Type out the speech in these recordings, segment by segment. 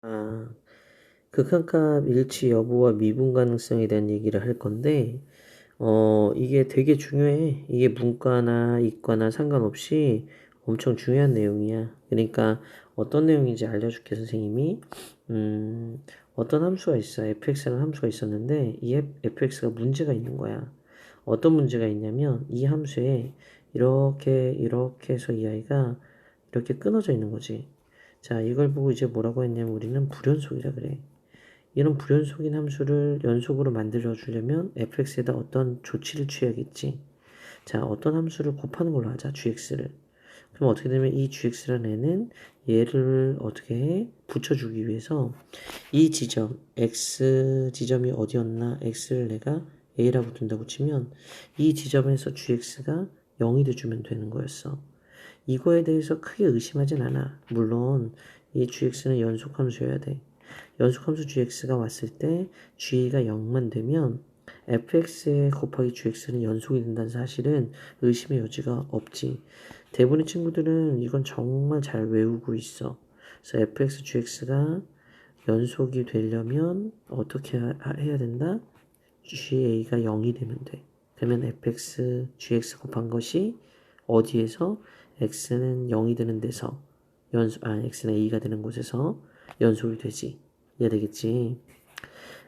아, 극한값 일치 여부와 미분 가능성에 대한 얘기를 할 건데, 이게 되게 중요해. 이게 문과나 이과나 상관없이 엄청 중요한 내용이야. 그러니까 어떤 내용인지 알려줄게, 선생님이. 어떤 함수가 있어. fx라는 함수가 있었는데, 이 fx가 문제가 있는 거야. 어떤 문제가 있냐면, 이 함수에 이렇게 해서 이 아이가 이렇게 끊어져 있는 거지. 자, 이걸 보고 이제 뭐라고 했냐면 우리는 불연속이라 그래. 이런 불연속인 함수를 연속으로 만들어 주려면 fx에다 어떤 조치를 취해야겠지. 자, 어떤 함수를 곱하는 걸로 하자, gx를. 그럼 어떻게 되면 이 gx라는 애는 얘를 어떻게 해? 붙여주기 위해서 이 지점, x 지점이 어디였나? x를 내가 a라고 둔다고 치면 이 지점에서 gx가 0이 돼주면 되는 거였어. 이거에 대해서 크게 의심하진 않아. 물론 이 gx는 연속함수여야 돼. 연속함수 gx가 왔을 때 g가 0만 되면 fx에 곱하기 gx는 연속이 된다는 사실은 의심의 여지가 없지. 대부분의 친구들은 이건 정말 잘 외우고 있어. 그래서 fx gx가 연속이 되려면 어떻게 해야 된다? ga가 0이 되면 돼. 그러면 fx gx 곱한 것이 어디에서 x는 0이 되는 데서 x는 a가 되는 곳에서 연속이 되지. 이해가 되겠지?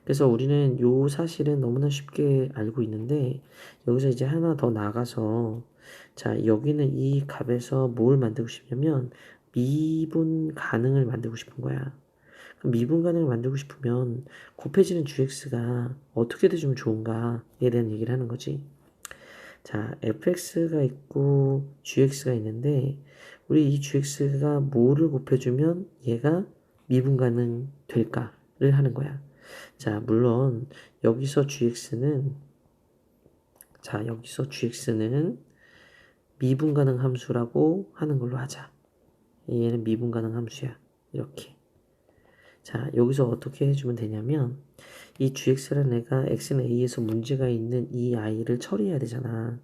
그래서 우리는 요 사실은 너무나 쉽게 알고 있는데 여기서 이제 하나 더 나가서 자, 여기는 이 값에서 뭘 만들고 싶냐면 미분 가능을 만들고 싶은 거야. 그럼 미분 가능을 만들고 싶으면 곱해지는 gx가 어떻게 돼주면 좋은가에 대한 얘기를 하는 거지. 자, fx가 있고 gx가 있는데 우리 이 gx가 뭐를 곱해주면 얘가 미분 가능 될까를 하는 거야. 자, 물론 여기서 gx는 미분 가능 함수라고 하는 걸로 하자. 얘는 미분 가능 함수야. 이렇게. 자, 여기서 어떻게 해주면 되냐면 이 gx라는 애가 x는 a에서 문제가 있는 이 i를 처리해야 되잖아.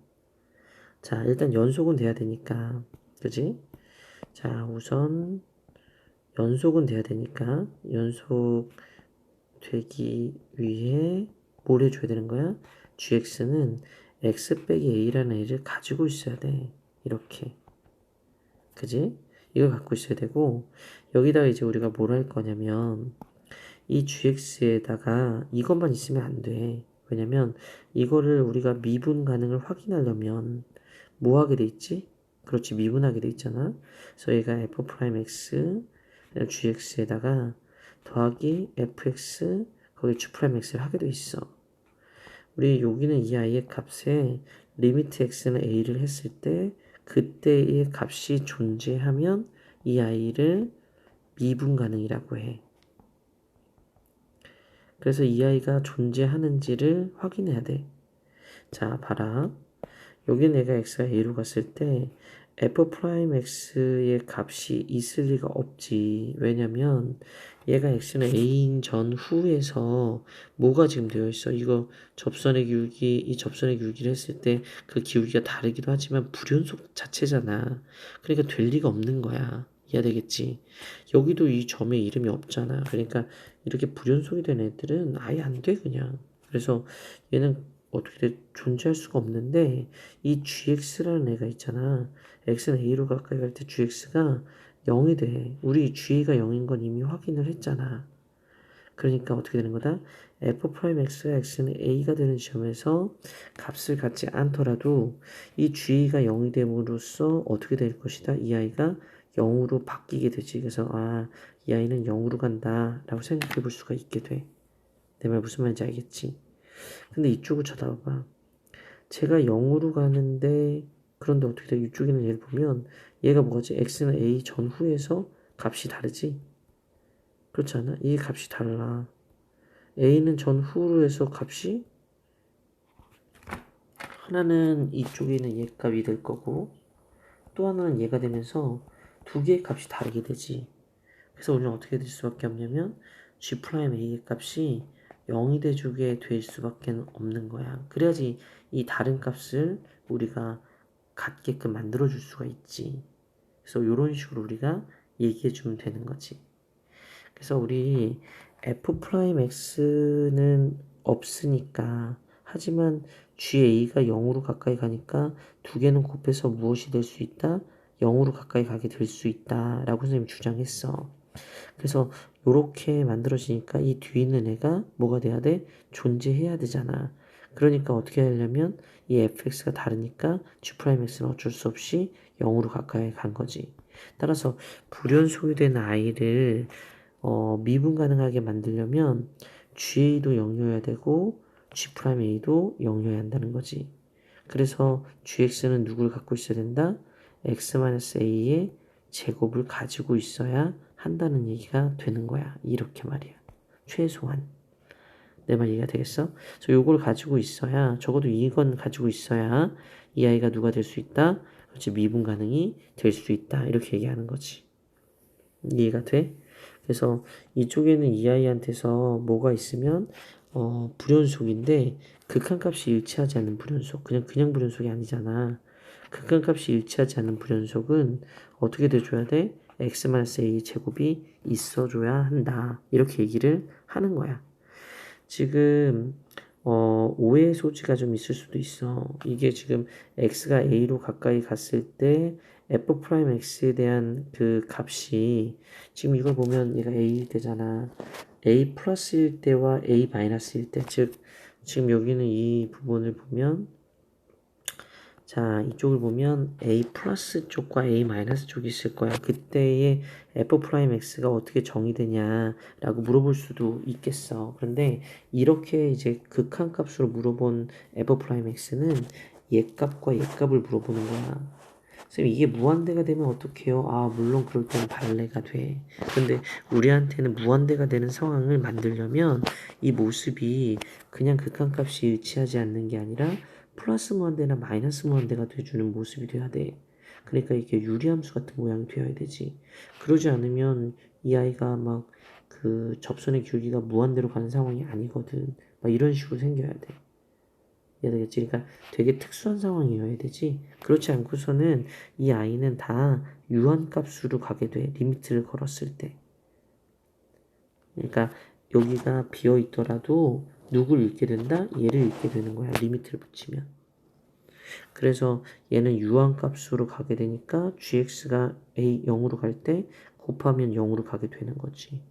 자, 일단 연속은 돼야 되니까. 그지? 자, 우선 연속은 돼야 되니까 연속 되기 위해 뭘 해줘야 되는 거야? gx는 x 빼기 a라는 애를 가지고 있어야 돼. 이렇게. 그지? 이걸 갖고 있어야 되고 여기다가 이제 우리가 뭘 할 거냐면 이 gx에다가 이것만 있으면 안 돼. 왜냐면 이거를 우리가 미분 가능을 확인하려면 뭐 하게 돼 있지? 그렇지, 미분하게 돼 있잖아. 그래서 얘가 f'x gx에다가 더하기 fx 거기 g'x를 하게 돼 있어. 우리 여기는 이 아이의 값에 리미트 x는 a를 했을 때 그때의 값이 존재하면 이 아이를 미분 가능이라고 해. 그래서 이 아이가 존재하는지를 확인해야 돼. 자, 봐라. 여기 내가 x가 a로 갔을 때 f'x의 값이 있을 리가 없지. 왜냐면 얘가 x는 a인 전후에서 뭐가 지금 되어 있어? 이거 접선의 기울기, 이 접선의 기울기를 했을 때 그 기울기가 다르기도 하지만 불연속 자체잖아. 그러니까 될 리가 없는 거야. 이해되겠지? 여기도 이 점의 이름이 없잖아. 그러니까 이렇게 불연속이 된 애들은 아예 안 돼, 그냥. 그래서 얘는 어떻게 존재할 수가 없는데 이 gx라는 애가 있잖아. x는 a로 가까이 갈 때 gx가 0이 돼. 우리 g가 0인 건 이미 확인을 했잖아. 그러니까 어떻게 되는 거다? f'x가 x는 a가 되는 지점에서 값을 갖지 않더라도 이 g가 0이 됨으로써 어떻게 될 것이다? 이 아이가 0으로 바뀌게 되지. 그래서 이 아이는 0으로 간다 라고 생각해 볼 수가 있게 돼. 내 말 무슨 말인지 알겠지? 근데 이쪽을 쳐다봐봐. 제가 0으로 가는데 그런데 어떻게 돼? 이쪽에 있는 얘를 보면 얘가 뭐지? x는 a 전후에서 값이 다르지? 그렇지 않아? 이 값이 달라. a는 전후로 해서 값이 하나는 이쪽에 있는 얘 값이 될 거고 또 하나는 얘가 되면서 두 개의 값이 다르게 되지. 그래서 우리는 어떻게 될 수밖에 없냐면 g'a의 값이 0이 돼주게 될 수밖에 없는 거야. 그래야지 이 다른 값을 우리가 같게끔 만들어 줄 수가 있지. 그래서 이런 식으로 우리가 얘기해 주면 되는 거지. 그래서 우리 f 프라임 x는 없으니까 하지만 GA가 0으로 가까이 가니까 두 개는 곱해서 무엇이 될 수 있다? 0으로 가까이 가게 될 수 있다 라고 선생님이 주장했어. 그래서 요렇게 만들어지니까 이 뒤에 있는 애가 뭐가 돼야 돼? 존재해야 되잖아. 그러니까 어떻게 하려면 이 fx가 다르니까 g'x는 어쩔 수 없이 0으로 가까이 간 거지. 따라서 불연 소유된 i를 미분 가능하게 만들려면 GA도 0이어야 되고 G'A도 0이어야 한다는 거지. 그래서 GX는 누구를 갖고 있어야 된다? X-A의 제곱을 가지고 있어야 한다는 얘기가 되는 거야. 이렇게 말이야. 최소한. 내 말 이해가 되겠어? 그래서 요걸 가지고 있어야, 적어도 이건 가지고 있어야 이 아이가 누가 될 수 있다? 그렇지, 미분 가능이 될 수 있다. 이렇게 얘기하는 거지. 이해가 돼? 그래서 이쪽에는 이 아이한테서 뭐가 있으면 불연속인데 극한값이 일치하지 않는 불연속. 그냥 불연속이 아니잖아. 극한값이 일치하지 않는 불연속은 어떻게 돼줘야 돼? x-a 제곱이 있어줘야 한다. 이렇게 얘기를 하는 거야. 지금 오해 소지가 좀 있을 수도 있어. 이게 지금 x가 a로 가까이 갔을 때 f 프라임 x에 대한 그 값이 지금 이걸 보면 얘가 a 되잖아. a 플러스일 때와 a 마이너스일 때, 즉 지금 여기는 이 부분을 보면 자, 이쪽을 보면 A 플러스 쪽과 A 마이너스 쪽이 있을 거야. 그때의 f 프라임 x가 어떻게 정의되냐라고 물어볼 수도 있겠어. 그런데 이렇게 이제 극한값으로 물어본 f 프라임 x는 얘값과 얘값을 물어보는 거야. 선생님, 이게 무한대가 되면 어떡해요? 아, 물론 그럴 때는 발레가 돼. 근데 우리한테는 무한대가 되는 상황을 만들려면 이 모습이 그냥 극한값이 일치하지 않는 게 아니라 플러스 무한대나 마이너스 무한대가 돼주는 모습이 돼야 돼. 그러니까 이게 유리함수 같은 모양이 되어야 되지. 그러지 않으면 이 아이가 막 그 접선의 기울기가 무한대로 가는 상황이 아니거든. 막 이런 식으로 생겨야 돼. 이해가 되겠지? 그러니까 되게 특수한 상황이어야 되지. 그렇지 않고서는 이 아이는 다 유한값으로 가게 돼. 리미트를 걸었을 때. 그러니까 여기가 비어 있더라도 누굴 읽게 된다? 얘를 읽게 되는 거야. 리미트를 붙이면. 그래서 얘는 유한값으로 가게 되니까 gx가 a 0으로 갈 때 곱하면 0으로 가게 되는 거지.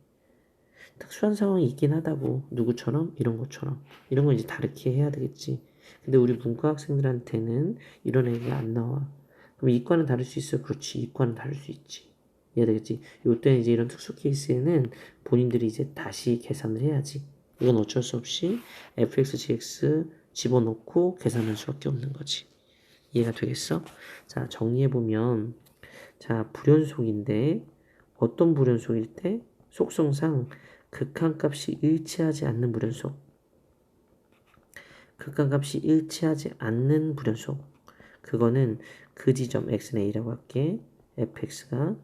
특수한 상황이 있긴 하다고. 누구처럼? 이런 것처럼. 이런 건 이제 다르게 해야 되겠지. 근데 우리 문과 학생들한테는 이런 얘기가 안 나와. 그럼 이과는 다를 수 있어? 그렇지. 이과는 다를 수 있지. 이해가 되겠지? 요때는 이제 이런 특수 케이스에는 본인들이 이제 다시 계산을 해야지. 이건 어쩔 수 없이 fx, gx 집어넣고 계산할 수밖에 없는 거지. 이해가 되겠어? 자, 정리해보면, 자, 불연속인데, 어떤 불연속일 때? 속성상 극한값이 일치하지 않는 불연속. 극한값이 일치하지 않는 불연속. 그거는 그 지점 x는 a라고 할게. fx가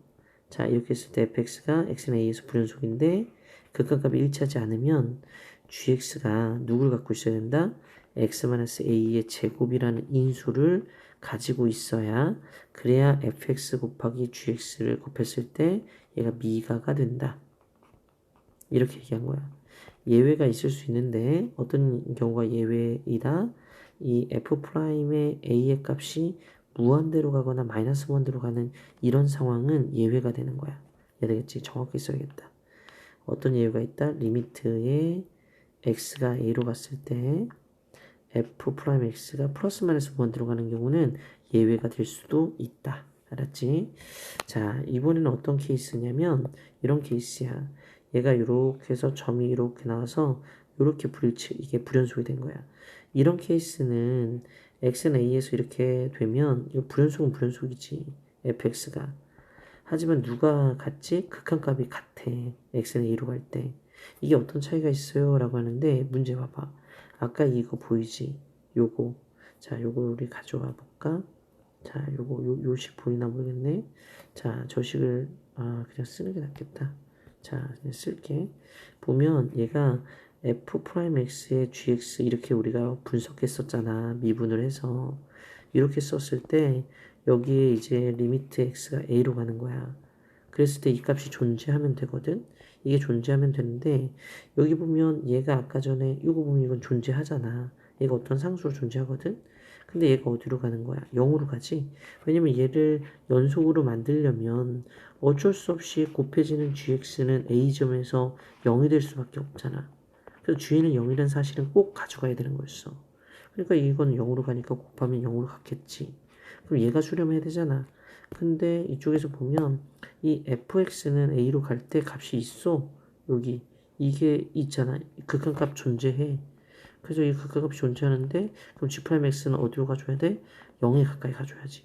자 이렇게 했을 때 fx가 x는 a에서 불연속인데 극한값이 일치하지 않으면 gx가 누굴 갖고 있어야 된다? x-a의 제곱이라는 인수를 가지고 있어야 그래야 fx 곱하기 gx를 곱했을 때 얘가 미가가 된다. 이렇게 얘기한 거야. 예외가 있을 수 있는데 어떤 경우가 예외이다? 이 f'의 a의 값이 무한대로 가거나 마이너스 무한대로 가는 이런 상황은 예외가 되는 거야. 이해되겠지? 정확히 써야겠다. 어떤 예외가 있다? 리미트에 x가 a로 갔을 때 f'x가 플러스 마이너스 무한대로 가는 경우는 예외가 될 수도 있다. 알았지? 자, 이번에는 어떤 케이스냐면 이런 케이스야. 얘가 이렇게 해서 점이 이렇게 나와서 이렇게 이게 불연속이 된 거야. 이런 케이스는 x는 a에서 이렇게 되면 이거 불연속은 불연속이지. fx가. 하지만 누가 같지? 극한값이 같아. x는 a로 갈 때. 이게 어떤 차이가 있어요? 라고 하는데 문제 봐봐. 아까 이거 보이지? 요거. 자, 요거 우리 가져와 볼까? 자, 요식 보이나 모르겠네. 자, 저식을 그냥 쓰는 게 낫겠다. 자, 그냥 쓸게. 보면 얘가 f'x의 gx 이렇게 우리가 분석했었잖아. 미분을 해서. 이렇게 썼을 때 여기에 이제 리미트 x가 a로 가는 거야. 그랬을 때 이 값이 존재하면 되거든. 이게 존재하면 되는데 여기 보면 얘가 아까 전에 이거 보면 이건 존재하잖아. 얘가 어떤 상수로 존재하거든. 근데 얘가 어디로 가는 거야? 0으로 가지. 왜냐면 얘를 연속으로 만들려면 어쩔 수 없이 곱해지는 gx는 a점에서 0이 될 수밖에 없잖아. 그래서 g는 0이라는 사실은 꼭 가져가야 되는 거였어. 그러니까 이건 0으로 가니까 곱하면 0으로 갔겠지. 그럼 얘가 수렴해야 되잖아. 근데 이쪽에서 보면 이 fx는 a로 갈 때 값이 있어. 여기 이게 있잖아. 극한값 존재해. 그래서 이 극한값이 존재하는데 그럼 g'x는 어디로 가줘야 돼? 0에 가까이 가줘야지.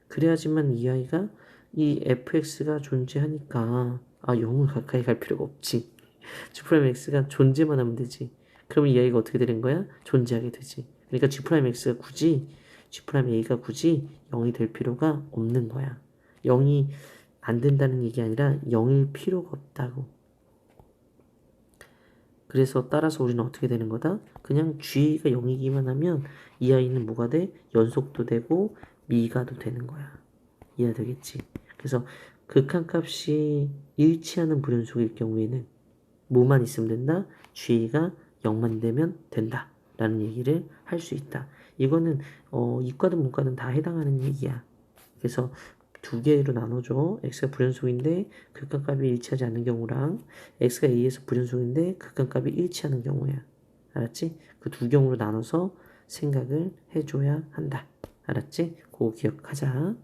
그래야지만 이 아이가 이 fx가 존재하니까 0을 가까이 갈 필요가 없지. g'x가 존재만 하면 되지. 그러면 이 아이가 어떻게 되는 거야? 존재하게 되지. 그러니까 g'a가 굳이 0이 될 필요가 없는 거야. 0이 안 된다는 얘기 아니라 0일 필요가 없다고. 그래서 따라서 우리는 어떻게 되는 거다? 그냥 g가 0이기만 하면 이 아이는 뭐가 돼? 연속도 되고 미가도 되는 거야. 이해되겠지? 그래서 극한값이 일치하는 불연속일 경우에는 뭐만 있으면 된다? g가 0만 되면 된다. 라는 얘기를 할 수 있다. 이거는 이과든 문과든 다 해당하는 얘기야. 그래서 두 개로 나눠줘. x가 불연속인데 극한값이 일치하지 않는 경우랑 x가 a에서 불연속인데 극한값이 일치하는 경우야. 알았지? 그 두 경우로 나눠서 생각을 해줘야 한다. 알았지? 그거 기억하자.